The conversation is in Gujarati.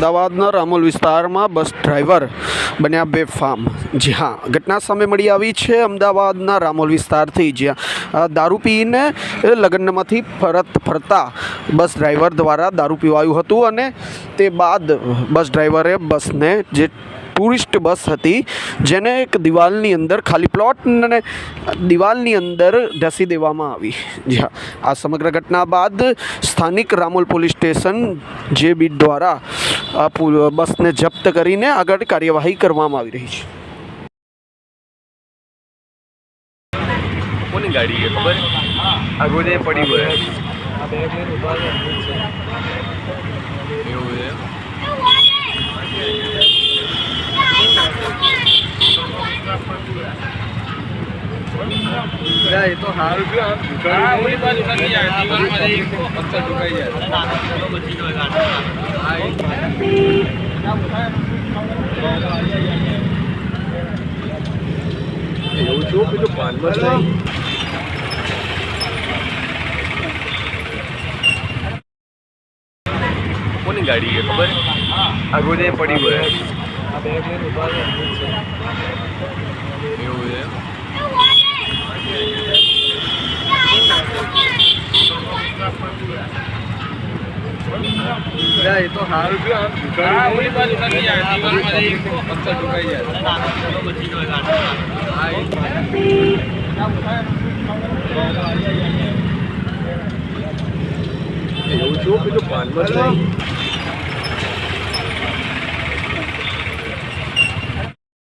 અમદાવાદના રામોલ વિસ્તારમાં બસ ડ્રાઈવર બન્યા બેફામ। જી હા, ઘટના સામે મળી આવી છે અમદાવાદના રામોલ વિસ્તારથી, જ્યાં દારૂ પીને લગ્નમાંથી ફરતા બસ ડ્રાઈવર દ્વારા દારૂ પીવાયું હતું અને તે બાદ બસ ડ્રાઈવરે બસને જે ટુરિસ્ટ બસ હતી જેને એક દિવાલની અંદર ખાલી પ્લોટ અને દિવાલની અંદર ઢસી દેવામાં આવી। જી હા, આ સમગ્ર ઘટના બાદ સ્થાનિક રામોલ પોલીસ સ્ટેશન જે બીટ દ્વારા બસને જપ્ત કરીને આગળ કાર્યવાહી કરવામાં આવી રહી છે। કોની ગાડી છે ખબર? આ રોજે પડી હોય એવું છે। એ તો સારું છે, એવું છું પેલું પાનમાં જ નહીં। કોની ગાડી છે ખબર? આ રોજે પડી હોય એવું છે। એ તો સારું છે, એવું છું પેલું પાનમાં જ નહીં।